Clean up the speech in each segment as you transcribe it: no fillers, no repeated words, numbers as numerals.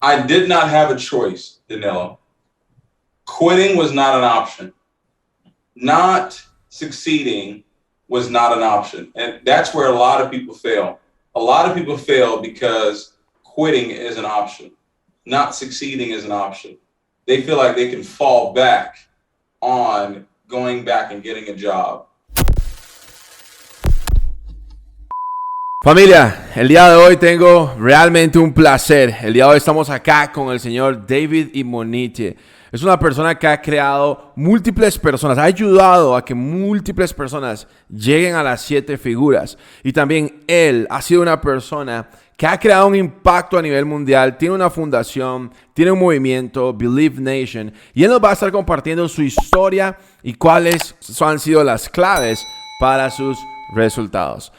I did not have a choice, Danilo. Quitting was not an option. Not succeeding was not an option. And that's where a lot of people fail. A lot of people fail because quitting is an option. Not succeeding is an option. They feel like they can fall back on going back and getting a job. Familia, el día de hoy tengo realmente un placer. El día de hoy estamos acá con el señor David Imonitie. Es una persona que ha creado múltiples personas, ha ayudado a que múltiples personas lleguen a las 7 figuras. Y también él ha sido una persona que ha creado un impacto a nivel mundial, tiene una fundación, tiene un movimiento, Believe Nation. Y él nos va a estar compartiendo su historia y cuáles han sido las claves para sus resultados.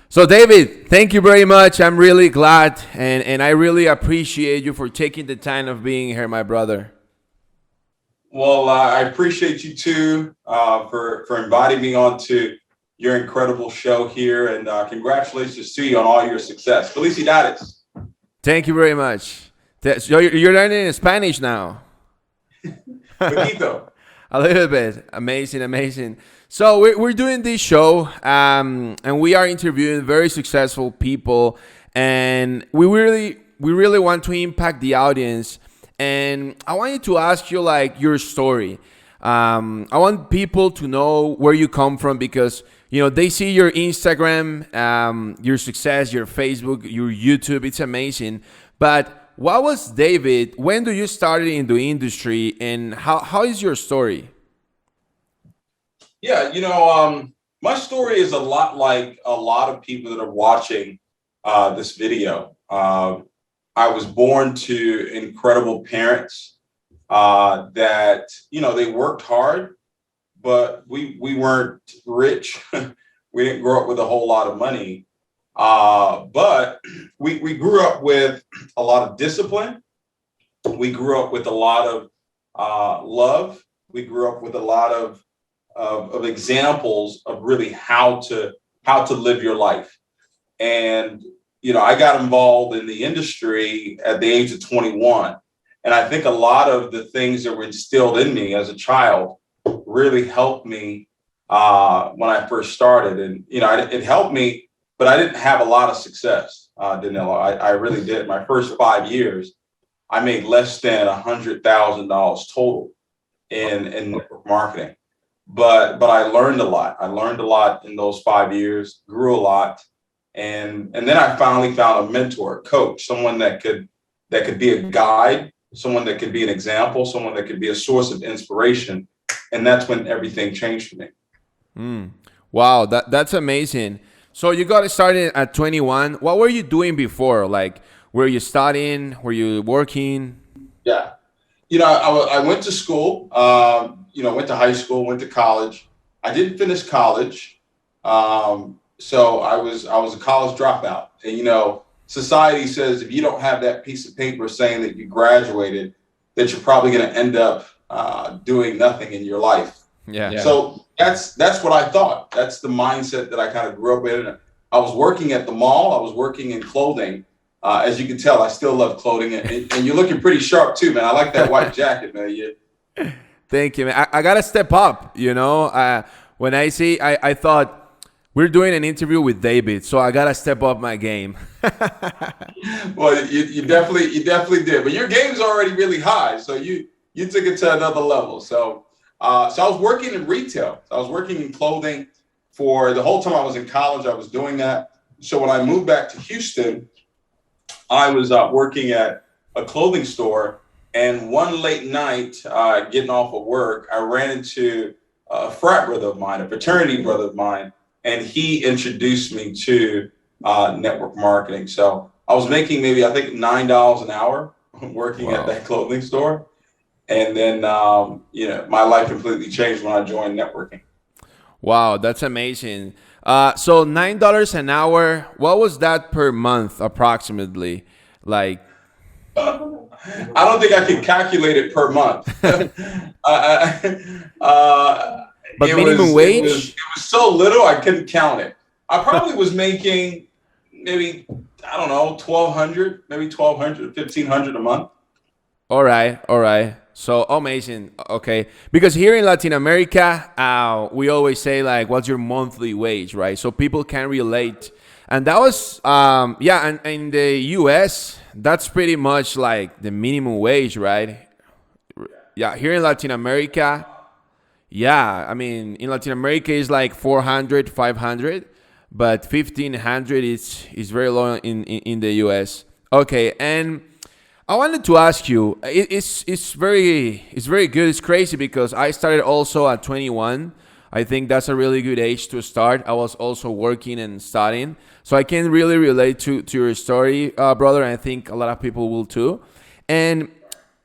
So David, thank you very much. I'm really glad and I really appreciate you for taking the time of being here, my brother. Well, I appreciate you too for inviting me on to your incredible show here, and congratulations to you on all your success. Felicidades. Thank you very much. So you're learning Spanish now. Poquito. A little bit. Amazing, amazing. So we're doing this show, and we are interviewing very successful people, and we really want to impact the audience. And I want you to ask you like your story. I want people to know where you come from because they see your Instagram, your success, your Facebook, your YouTube. It's amazing. But what was David? When do you started in the industry, and how is your story? Yeah, my story is a lot like a lot of people that are watching this video. I was born to incredible parents that, they worked hard, but we weren't rich. We didn't grow up with a whole lot of money. But we grew up with a lot of discipline. We grew up with a lot of love. We grew up with a lot of examples of really how to live your life. And I got involved in the industry at the age of 21. And I think a lot of the things that were instilled in me as a child really helped me when I first started. And, it helped me, but I didn't have a lot of success, Danilo. I really did. My first 5 years, I made less than $100,000 total in network marketing. But I learned a lot. I learned a lot in those 5 years, grew a lot. And then I finally found a mentor, a coach, someone that could be a guide, someone that could be an example, someone that could be a source of inspiration. And that's when everything changed for me. Wow, that's amazing. So you got started at 21. What were you doing before? Like, were you studying? Were you working? Yeah. I went to school, went to high school, went to college. I didn't finish college. So I was a college dropout, and society says if you don't have that piece of paper saying that you graduated, that you're probably going to end up doing nothing in your life. Yeah. So that's what I thought. That's the mindset that I kind of grew up in. I was working at the mall. I was working in clothing. As you can tell, I still love clothing, and you're looking pretty sharp too, man. I like that white jacket, man. Thank you, man. I gotta step up. When I thought, we're doing an interview with David, so I gotta step up my game. Well, you definitely did, but your game's already really high, so you took it to another level. So I was working in retail. I was working in clothing for the whole time I was in college. I was doing that. So when I moved back to Houston, I was working at a clothing store, and one late night, getting off of work, I ran into a frat brother of mine, a fraternity brother of mine. And he introduced me to network marketing. So I was making maybe, I think, $9 an hour working at that clothing store. And then, my life completely changed when I joined networking. Wow, that's amazing. So $9 an hour, what was that per month approximately? Like, I don't think I can calculate it per month. But minimum wage? It was so little, I couldn't count it. I probably was making maybe, I don't know, 1,200, maybe 1,200, 1,500 a month. All right, all right. So amazing. Okay, because here in Latin America, we always say like, "What's your monthly wage?" Right? So people can relate, and that was, yeah. And in the U.S., that's pretty much like the minimum wage, right? Yeah. Here in Latin America, yeah. I mean, in Latin America, it's like 400, 500, but 1,500 is very low in the U.S. Okay, and I wanted to ask you. It's very good. It's crazy because I started also at 21. I think that's a really good age to start. I was also working and studying, so I can really relate to your story, brother. And I think a lot of people will too. And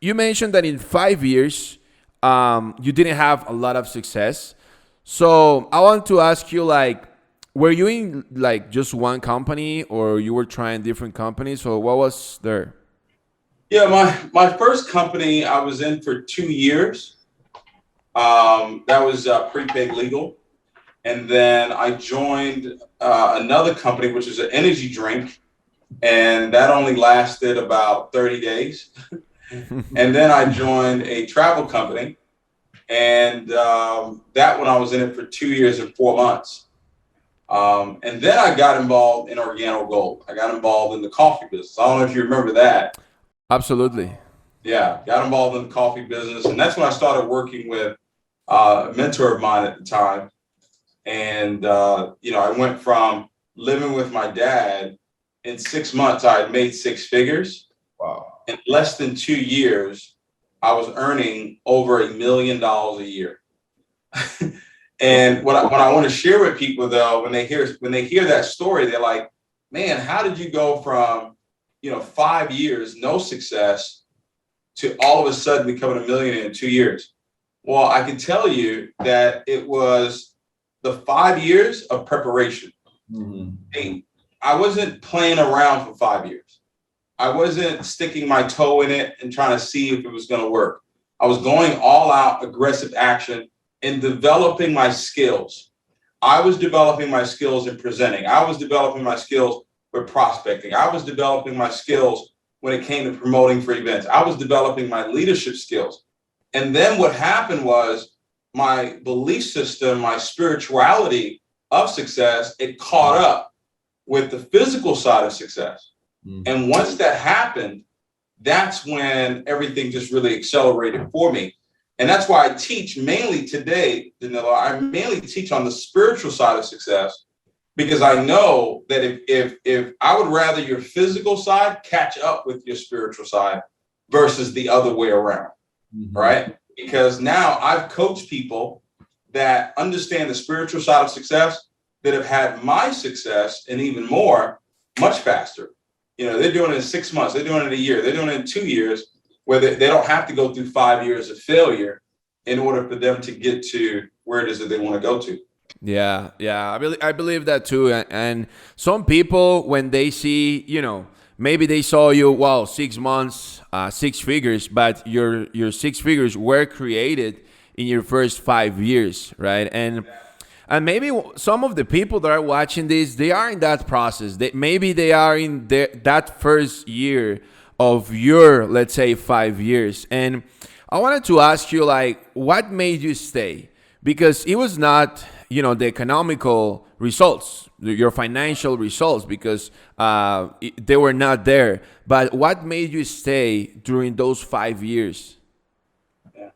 you mentioned that in 5 years, you didn't have a lot of success. So I want to ask you, like, were you in like just one company, or you were trying different companies? So what was there? Yeah, my first company I was in for 2 years. That was prepaid legal, and then I joined another company, which is an energy drink, and that only lasted about 30 days. And then I joined a travel company, and that one I was in it for 2 years and 4 months. And then I got involved in Organo Gold. I got involved in the coffee business. I don't know if you remember that. Absolutely. Yeah, got involved in the coffee business, and that's when I started working with a mentor of mine at the time. And I went from living with my dad. In 6 months, I had made six figures. Wow. In less than 2 years, I was earning over $1 million a year. And what I want to share with people, though, when they hear that story, they're like, "Man, how did you go from 5 years no success to all of a sudden becoming a millionaire in 2 years?" Well, I can tell you that it was the 5 years of preparation. Mm-hmm. I wasn't playing around for 5 years. I wasn't sticking my toe in it and trying to see if it was going to work. I was going all out, aggressive action, and developing my skills. I was developing my skills in presenting. I was developing my skills with prospecting. I was developing my skills when it came to promoting for events. I was developing my leadership skills. And then what happened was my belief system, my spirituality of success, it caught up with the physical side of success. Mm-hmm. And once that happened, that's when everything just really accelerated for me. And that's why I teach mainly today, Danilo. I mainly teach on the spiritual side of success, because I know that if I would rather your physical side catch up with your spiritual side versus the other way around, mm-hmm. right? Because now I've coached people that understand the spiritual side of success that have had my success and even more much faster. They're doing it in 6 months. They're doing it in a year. They're doing it in 2 years, where they don't have to go through 5 years of failure in order for them to get to where it is that they want to go to. Yeah, I believe that too. And some people, when they see, maybe they saw you, wow, 6 months, 6 figures, but your 6 figures were created in your first 5 years, right? And maybe some of the people that are watching this, they are in that process. Maybe they are in that first year of your, let's say, 5 years. And I wanted to ask you, like, what made you stay? Because it was not, the economical results, your financial results, because they were not there. But what made you stay during those 5 years? Yeah.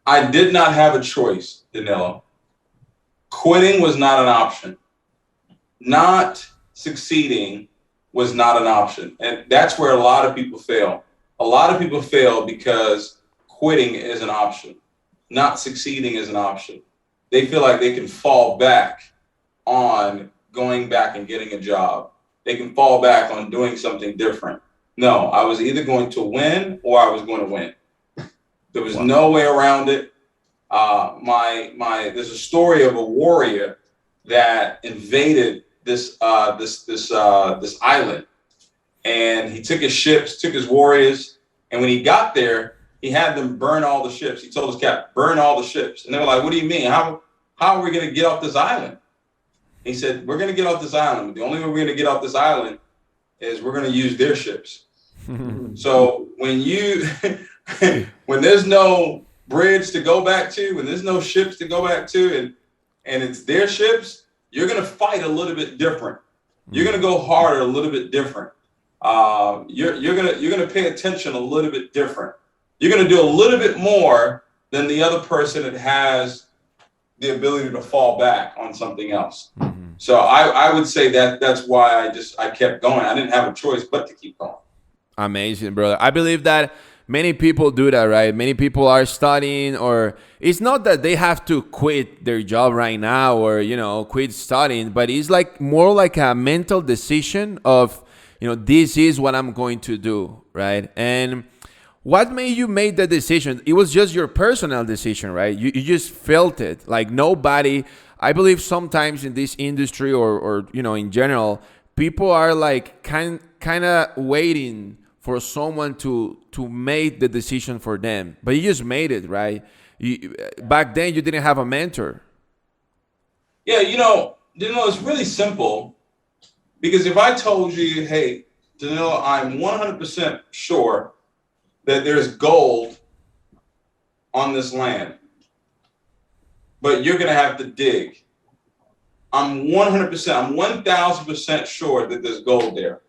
I did not have a choice, Danilo. Quitting was not an option. Not succeeding was not an option. And that's where a lot of people fail. A lot of people fail because quitting is an option. Not succeeding is an option. They feel like they can fall back on going back and getting a job. They can fall back on doing something different. No, I was either going to win or I was going to win. There was no way around it. There's a story of a warrior that invaded this island, and he took his ships, took his warriors, and when he got there, he had them burn all the ships. He told his captain, burn all the ships. And they were like, "What do you mean? How are we going to get off this island?" He said, "We're going to get off this island. But the only way we're going to get off this island is we're going to use their ships." So when you when there's no bridge to go back to, when there's no ships to go back to, and it's their ships, you're gonna fight a little bit different. You're gonna go harder a little bit different. You're gonna pay attention a little bit different. You're gonna do a little bit more than the other person that has the ability to fall back on something else. So I would say that's why I kept going. I didn't have a choice but to keep going. Amazing, brother. I believe that many people do that, right? Many people are studying, or it's not that they have to quit their job right now or, quit studying, but it's like more like a mental decision of, this is what I'm going to do, right? And what made you make the decision? It was just your personal decision, right? You just felt it. Like nobody, I believe sometimes in this industry or in general, people are like kind of waiting for someone to make the decision for them. But you just made it, right? Back then you didn't have a mentor. Yeah, it's really simple. Because if I told you, hey, Danilo, I'm 100% sure that there's gold on this land, but you're going to have to dig. I'm 1,000% sure that there's gold there,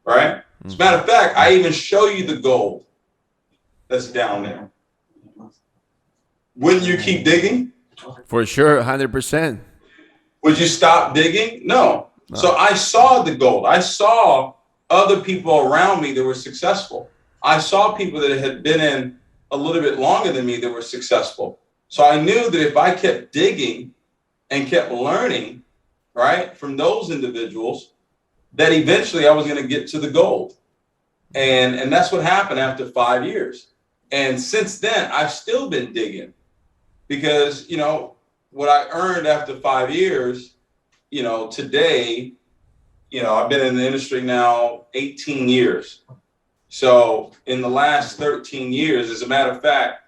right? As a matter of fact, I even show you the gold that's down there. Wouldn't you keep digging? For sure, 100%. Would you stop digging? No. So I saw the gold. I saw other people around me that were successful. I saw people that had been in a little bit longer than me that were successful. So I knew that if I kept digging and kept learning, right, from those individuals, that eventually I was going to get to the gold. And that's what happened after 5 years. And since then, I've still been digging because, what I earned after 5 years, today, I've been in the industry now 18 years. So in the last 13 years, as a matter of fact,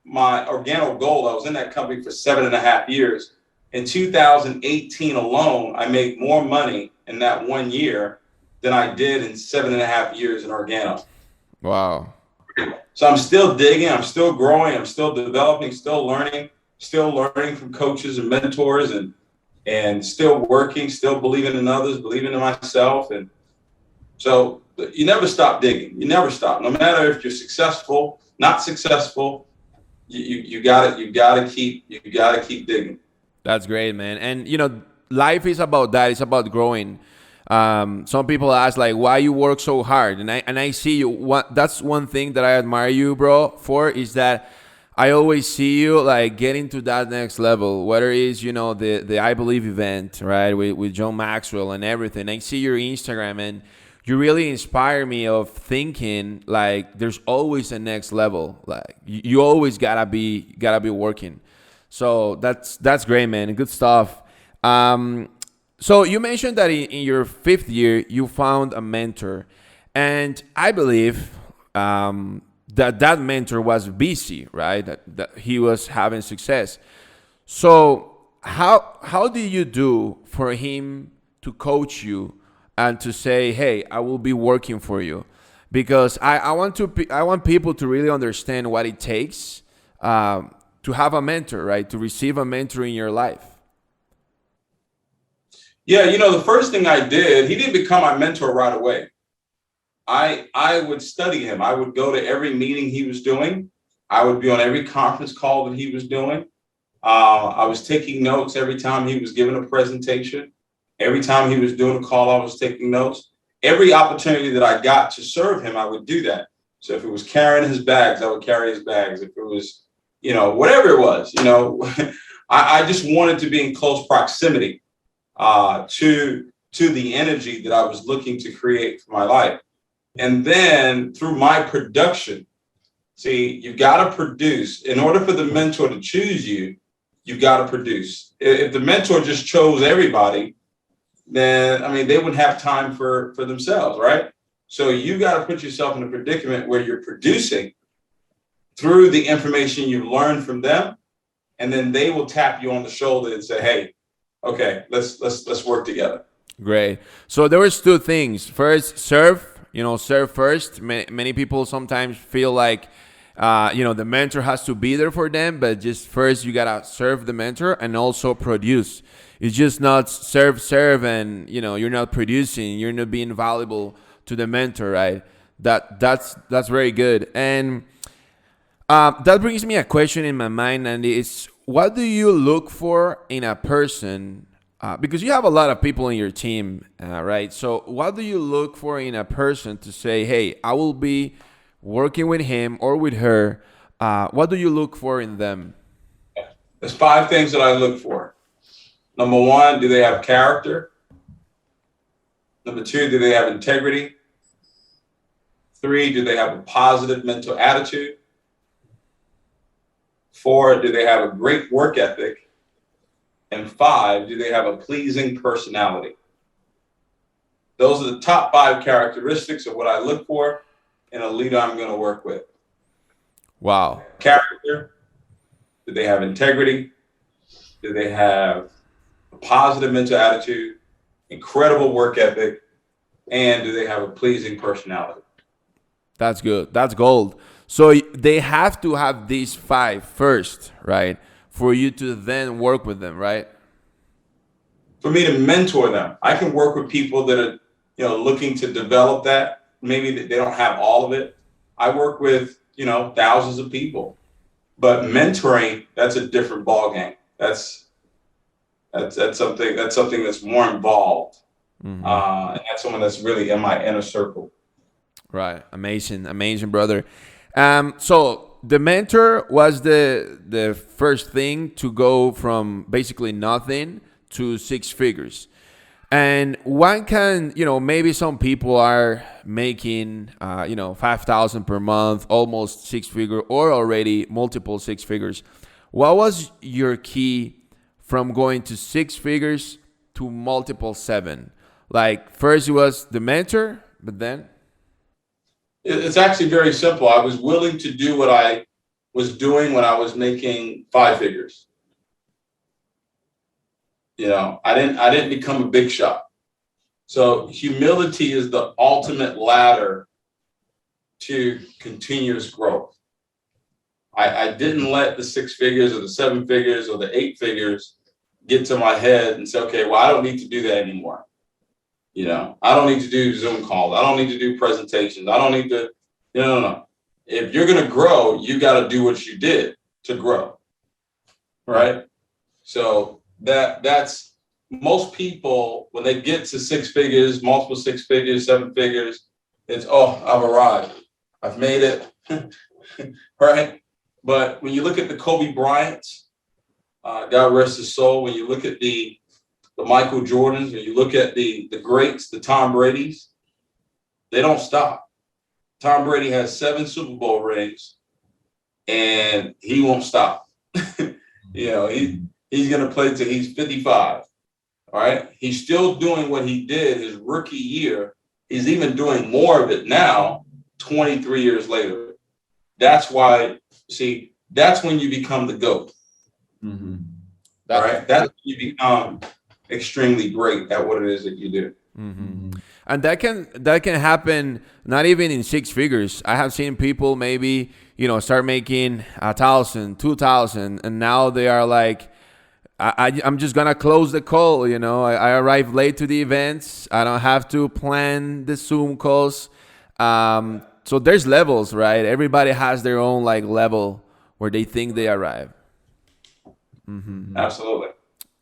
my Organo Gold, I was in that company for 7.5 years. In 2018 alone, I made more money in that 1 year than I did in 7.5 years in Organo. Wow. So I'm still digging, I'm still growing, I'm still developing, still learning from coaches and mentors and still working, still believing in others, believing in myself. And so you never stop digging. You never stop. No matter if you're successful, not successful, you gotta keep digging. That's great, man. And life is about that. It's about growing. Some people ask like, why you work so hard? And I see you. That's one thing that I admire you, bro, for is that I always see you like getting to that next level, whether it's, the I Believe event, right, with John Maxwell and everything. I see your Instagram and you really inspire me of thinking like there's always a next level. Like you always gotta be working. So that's great, man. Good stuff. So you mentioned that in your 5th year, you found a mentor. And I believe that mentor was busy, right? That he was having success. So how did you do for him to coach you and to say, hey, I will be working for you? Because I want people to really understand what it takes to have a mentor, right? To receive a mentor in your life. Yeah, the first thing I did, he didn't become my mentor right away. I would study him. I would go to every meeting he was doing. I would be on every conference call that he was doing. I was taking notes every time he was giving a presentation. Every time he was doing a call, I was taking notes. Every opportunity that I got to serve him, I would do that. So if it was carrying his bags, I would carry his bags. If it was, whatever it was, I just wanted to be in close proximity to the energy that I was looking to create for my life. And then through my production, see, you've got to produce. In order for the mentor to choose you, you've got to produce. If the mentor just chose everybody, then, they wouldn't have time for themselves, right? So you got to put yourself in a predicament where you're producing through the information you've learned from them. And then they will tap you on the shoulder and say, hey, okay, let's work together. Great. So there was 2 things. First, serve. Serve first. Many people sometimes feel like The mentor has to be there for them, but just first you gotta serve the mentor and also produce. It's just not serve, and you're not producing, you're not being valuable to the mentor, right? That's very good. And that brings me a question in my mind, and it's, what do you look for in a person? Because you have a lot of people in your team, right? So what do you look for in a person to say, hey, I will be working with him or with her? What do you look for in them? There's 5 things that I look for. Number 1, do they have character? Number 2, do they have integrity? 3, do they have a positive mental attitude? 4, do they have a great work ethic? And 5, do they have a pleasing personality? Those are the top 5 characteristics of what I look for in a leader I'm going to work with. Wow. Character. Do they have integrity? Do they have a positive mental attitude, incredible work ethic, and do they have a pleasing personality? That's good. That's gold. So they have to have these 5 first, right? For you to then work with them, right? For me to mentor them, I can work with people that are, looking to develop that. Maybe they don't have all of it. I work with, thousands of people, but mentoring, that's a different ballgame. That's something that's more involved. And that's someone that's really in my inner circle. Right. Amazing, brother. So the mentor was the first thing to go from basically nothing to 6 figures. And one can, maybe some people are making, 5,000 per month, almost 6 figure, or already multiple 6 figures. What was your key from going to 6 figures to multiple 7? Like first it was the mentor, but then? It's actually very simple. I was willing to do what I was doing when I was making 5 figures. I didn't become a big shot. So humility is the ultimate ladder to continuous growth. I didn't let the 6 figures or the 7 figures or the 8 figures get to my head and say, okay, well, I don't need to do that anymore. I don't need to do Zoom calls. I don't need to do presentations. I don't need to, no. If you're going to grow, you got to do what you did to grow. Right. So that's most people, when they get to 6 figures, multiple 6 figures, 7 figures, it's, oh, I've arrived. I've made it. Right. But when you look at the Kobe Bryants, God rest his soul, when you look at the Michael Jordans, when you look at the greats, the Tom Brady's, they don't stop. Tom Brady has 7 Super Bowl rings and he won't stop. He's going to play till he's 55. All right. He's still doing what he did his rookie year. He's even doing more of it now, 23 years later. That's why, that's when you become the GOAT. Mm-hmm. All right. That's when you become extremely great at what it is that you do. Mm-hmm. And that can happen not even in 6 figures. I have seen people maybe, start making 1,000, 2,000, and now they are like, I'm just gonna close the call. I arrive late to the events. I don't have to plan the Zoom calls. So there's levels, right? Everybody has their own level where they think they arrive. Mm-hmm. Absolutely.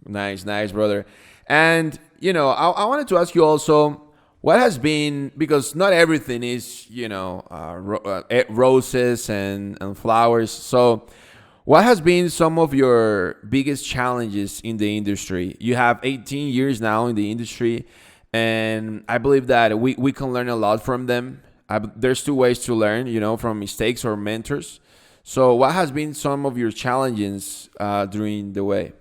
Nice, brother. And I wanted to ask you also, what has been, because not everything is roses and flowers. So what has been some of your biggest challenges in the industry? You have 18 years now in the industry, and I believe that we can learn a lot from them. There's 2 ways to learn, from mistakes or mentors. So what has been some of your challenges during the way?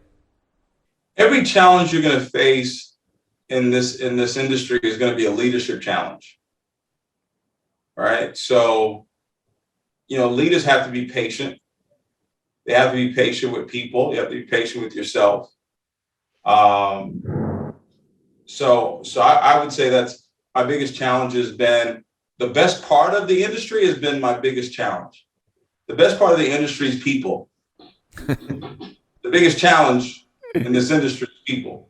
Every challenge you're going to face in this industry is going to be a leadership challenge. All right. So, leaders have to be patient. They have to be patient with people. You have to be patient with yourself. So I would say that's my biggest challenge has been the best part of the industry has been my biggest challenge. the best part of the industry is people. The biggest challenge in this industry is people,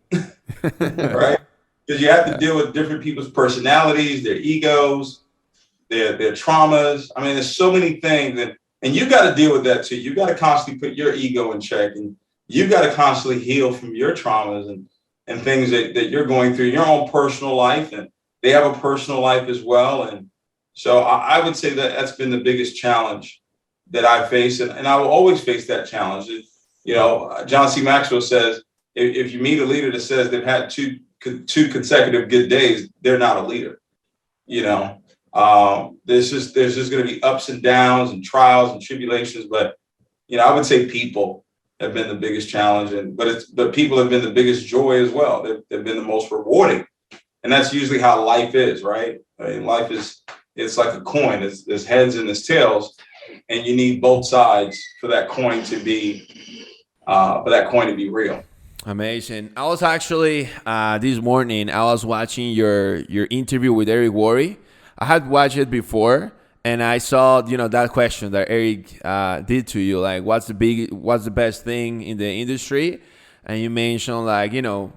right? Because you have to deal with different people's personalities, their egos, their traumas. I mean, there's so many things, and you got to deal with that too. You got to constantly put your ego in check, and you've got to constantly heal from your traumas and things that you're going through, your own personal life, and they have a personal life as well. And so I would say that that's been the biggest challenge that I face, and I will always face that challenge. John C. Maxwell says, if you meet a leader that says they've had two consecutive good days, they're not a leader. There's just going to be ups and downs and trials and tribulations, but I would say people have been the biggest challenge, but people have been the biggest joy as well. They've been the most rewarding, and that's usually how life is, right? I mean, life it's like a coin. There's heads and there's tails, and you need both sides for that coin to be real. Amazing. I was actually this morning I was watching your interview with Eric Worre. I had watched it before, and I saw that question that Eric did to you, like what's the best thing in the industry, and you mentioned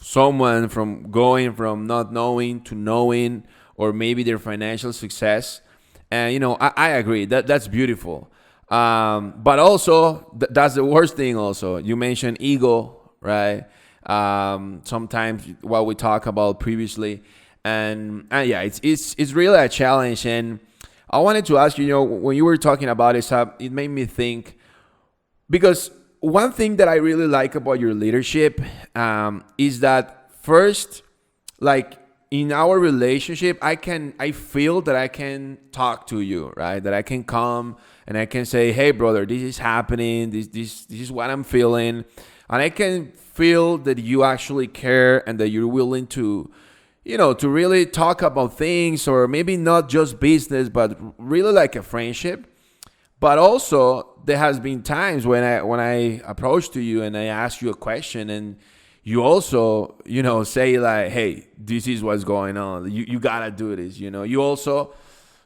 someone from going from not knowing to knowing, or maybe their financial success, and I agree that's beautiful, but also that's the worst thing. Also, you mentioned ego. Right. Sometimes what we talked about previously, and yeah, it's really a challenge. And I wanted to ask you, when you were talking about it, it made me think, because one thing that I really like about your leadership is that first, like in our relationship, I feel that I can talk to you, right? That I can come and I can say, hey brother, this is happening. This is what I'm feeling. And I can feel that you actually care and that you're willing to, to really talk about things, or maybe not just business, but really like a friendship. But also there has been times when I approach to you and I ask you a question, and you also, say like, hey, this is what's going on. You gotta do this, you also.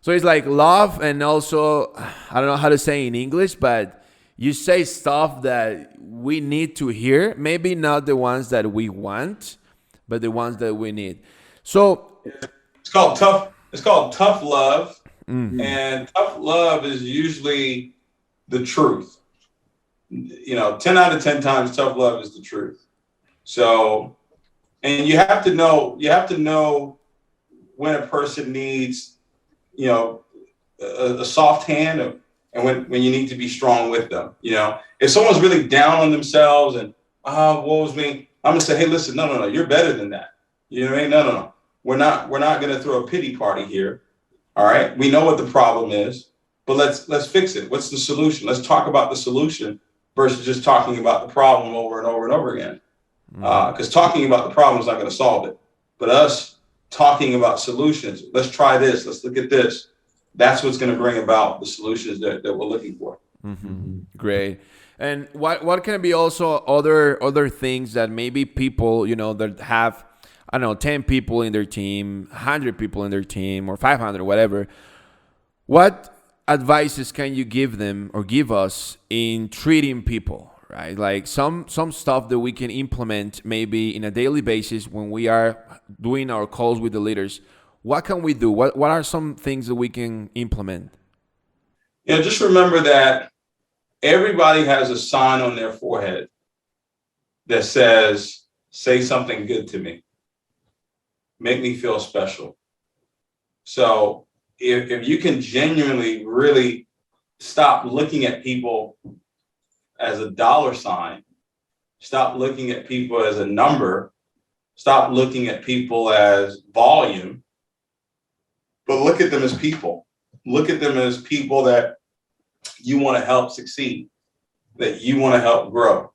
So it's like love, and also, I don't know how to say in English, but you say stuff that we need to hear, maybe not the ones that we want, but the ones that we need. So it's called tough love. Mm-hmm. And tough love is usually the truth. 10 out of 10 times tough love is the truth. So, and you have to know when a person needs, a soft hand, and when you need to be strong with them. If someone's really down on themselves and woe is me, I'm gonna say, hey, listen, no, you're better than that. You know what I mean? No. We're not gonna throw a pity party here. All right. We know what the problem is, but let's fix it. What's the solution? Let's talk about the solution versus just talking about the problem over and over and over again. Because talking about the problem is not going to solve it. But us talking about solutions, let's try this, let's look at this. That's what's going to bring about the solutions that we're looking for. Mm-hmm. Great. And what can be also other things that maybe people, that have, 10 people in their team, 100 people in their team, or 500, whatever. What advices can you give them or give us in treating people, right? Like some stuff that we can implement maybe in a daily basis when we are doing our calls with the leaders. What can we do? What are some things that we can implement? Just remember that everybody has a sign on their forehead that says, say something good to me. Make me feel special. So if you can genuinely really stop looking at people as a dollar sign, stop looking at people as a number, stop looking at people as volume, but look at them as people. Look at them as people that you want to help succeed, that you want to help grow.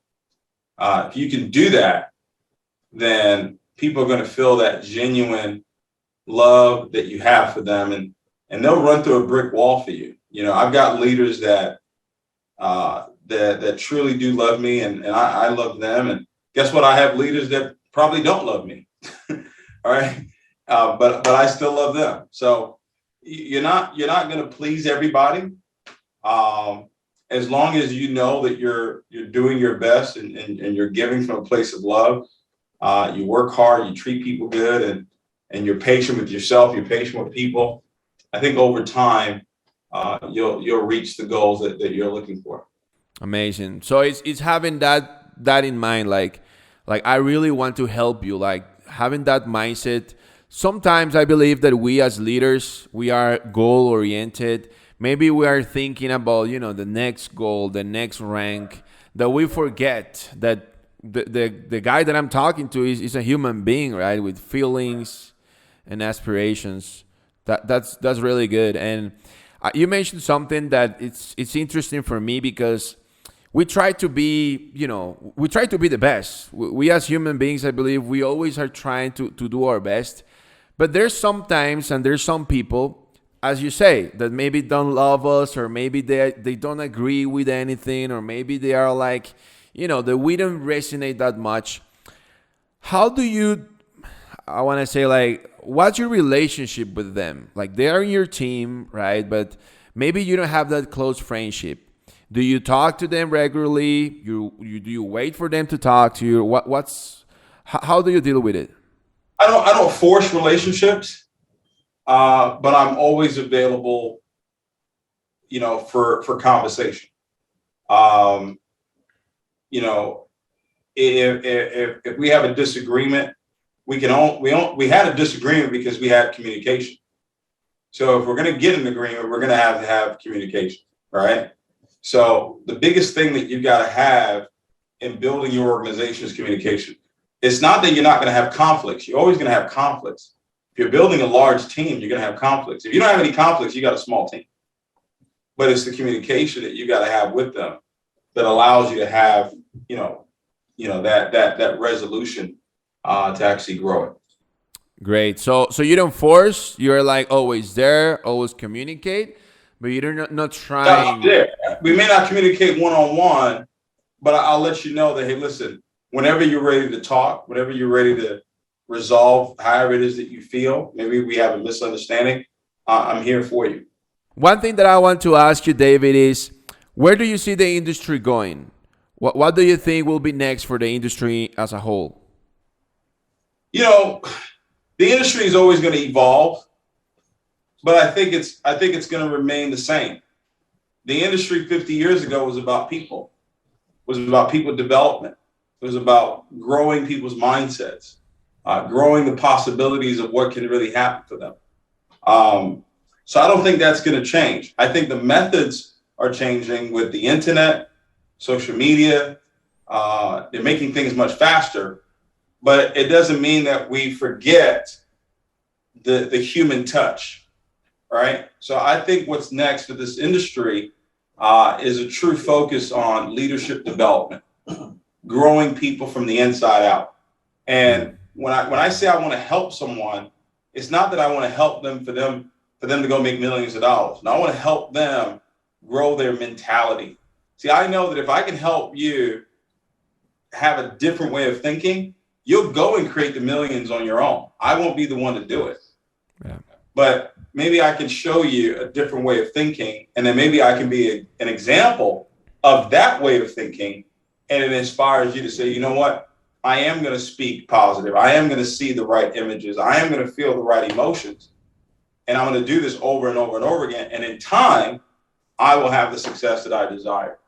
If you can do that, then people are going to feel that genuine love that you have for them, and they'll run through a brick wall for you. I've got leaders that truly do love me, and I love them. And guess what? I have leaders that probably don't love me. All right. But I still love them. So you're not going to please everybody. As long as you know that you're doing your best and you're giving from a place of love, you work hard, you treat people good, and you're patient with yourself, you're patient with people. I think over time, you'll reach the goals that you're looking for. Amazing. So it's having that in mind, like I really want to help you, like having that mindset. Sometimes I believe that we as leaders, we are goal oriented. Maybe we are thinking about, the next goal, the next rank, that we forget that the guy that I'm talking to is a human being, right? With feelings and aspirations. That's really good. And you mentioned something that it's interesting for me because we try to be, the best. We as human beings, I believe, we always are trying to do our best. But there's sometimes, and there's some people, as you say, that maybe don't love us, or maybe they don't agree with anything, or maybe they are like, that we don't resonate that much. How do you, I want to say, like, what's your relationship with them? Like, they are in your team, right? But maybe you don't have that close friendship. Do you talk to them regularly? Do you wait for them to talk to you? How do you deal with it? I don't force relationships, but I'm always available, for conversation. If we have a disagreement, we had a disagreement because we had communication. So if we're going to get an agreement, we're going to have communication, right? So the biggest thing that you've got to have in building your organization is communication. It's not that you're not going to have conflicts. You're always going to have conflicts. If you're building a large team, you're going to have conflicts. If you don't have any conflicts, you got a small team. But it's the communication that you got to have with them that allows you to have, that resolution to actually grow it. Great. So you don't force. You're like always there, always communicate, but you're not trying. We may not communicate one-on-one, but I'll let you know that, hey, listen, whenever you're ready to talk, whenever you're ready to resolve however it is that you feel, maybe we have a misunderstanding, I'm here for you. One thing that I want to ask you, David, is where do you see the industry going? What do you think will be next for the industry as a whole? The industry is always going to evolve, but I think it's going to remain the same. The industry 50 years ago was about people, development. It was about growing people's mindsets, growing the possibilities of what can really happen for them. So I don't think that's going to change. I think the methods are changing with the internet, social media. They're making things much faster, but it doesn't mean that we forget the human touch, right? So I think what's next for this industry is a true focus on leadership development, growing people from the inside out. And when I say I want to help someone, it's not that I want to help them for them to go make millions of dollars. No, I want to help them grow their mentality. See, I know that if I can help you have a different way of thinking, you'll go and create the millions on your own. I won't be the one to do it. Yeah. But maybe I can show you a different way of thinking, and then maybe I can be an example of that way of thinking, and it inspires you to say, you know what? I am going to speak positive. I am going to see the right images. I am going to feel the right emotions. And I'm going to do this over and over and over again. And in time, I will have the success that I desire.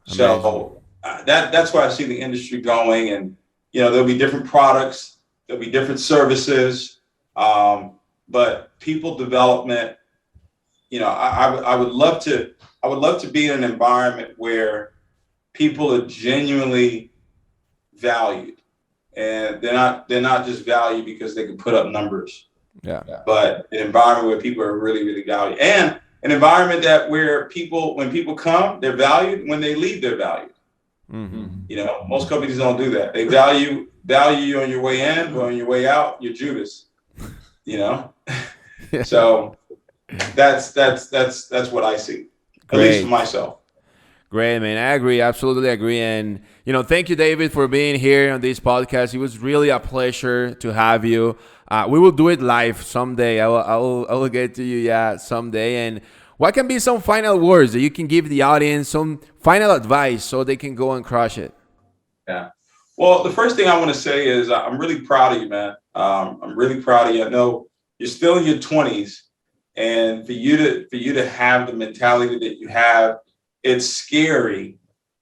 Amazing. So that's where I see the industry going. And, there'll be different products, there'll be different services, but people development, I would love to be in an environment where people are genuinely valued, and they're not just valued because they can put up numbers. Yeah. But an environment where people are really, really valued, and an environment where when people come, they're valued. When they leave, they're valued. Mm-hmm. Most companies don't do that. They value you on your way in, but on your way out, you're Judas. So that's what I see, at least for myself. Great, man. I agree. Absolutely agree. And, thank you, David, for being here on this podcast. It was really a pleasure to have you. We will do it live someday. I will get to you, someday. And What can be some final words that you can give the audience, some final advice so they can go and crush it? Yeah. Well, the first thing I want to say is I'm really proud of you, man. I'm really proud of you. I know you're still in your 20s, and for you to have the mentality that you have, it's scary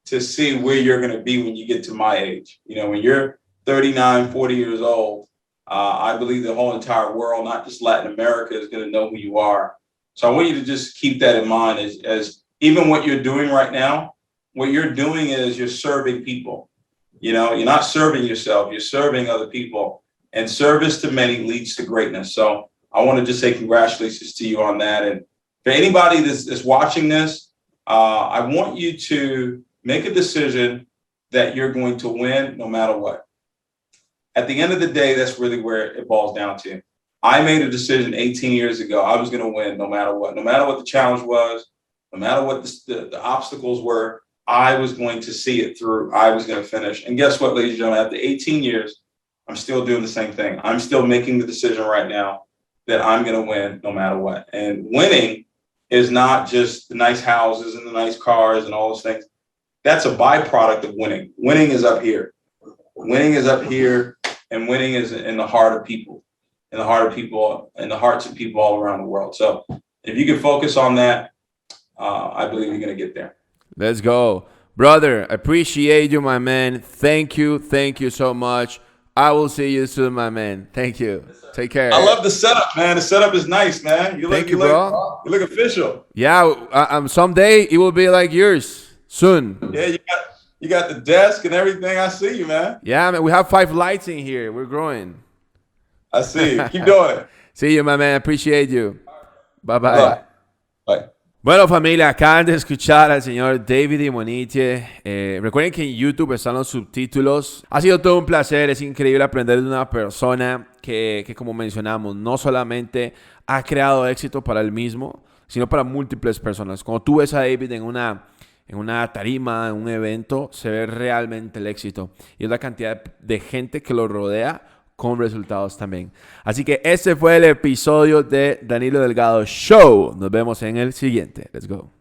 to see where you're going to be when you get to my age. You know, when you're 39, 40 years old, I believe the whole entire world, not just Latin America, is going to know who you are. So I want you to just keep that in mind as even what you're doing right now, what you're doing is you're serving people. You know, you're not serving yourself, you're serving other people, and service to many leads to greatness. So I want to just say congratulations to you on that. And for anybody that's watching this, I want you to make a decision that you're going to win no matter what. At the end of the day, that's really where it boils down to. I made a decision 18 years ago. I was going to win no matter what the challenge was, no matter what the obstacles were. I was going to see it through. I was going to finish. And guess what, ladies and gentlemen, after 18 years, I'm still doing the same thing. I'm still making the decision right now that I'm going to win no matter what. And winning is not just the nice houses and the nice cars and all those things. That's a byproduct of winning. Winning is up here. Winning is up here, and winning is in the heart of people, in the heart of people, in the hearts of people all around the world. So if you can focus on that, I believe you're going to get there. Let's go. Brother, appreciate you, my man. Thank you so much. I will see you soon, my man. Thank you. Take care. I love the setup, man. The setup is nice, man. Thank you, bro. You look official. Yeah, someday it will be like yours. Soon. Yeah, you got the desk and everything. I see you, man. Yeah, man. We have 5 lights in here. We're growing. I see you. Keep doing it. See you, my man. Appreciate you. Bye-bye. Bye. Bye. Bueno, familia, acaban de escuchar al señor David Imonitie. Recuerden que en YouTube están los subtítulos. Ha sido todo un placer, es increíble aprender de una persona que como mencionamos, no solamente ha creado éxito para él mismo, sino para múltiples personas. Cuando tú ves a David en una tarima, en un evento, se ve realmente el éxito. Y es la cantidad de gente que lo rodea con resultados también. Así que ese fue el episodio de Danilo Delgado Show. Nos vemos en el siguiente. Let's go.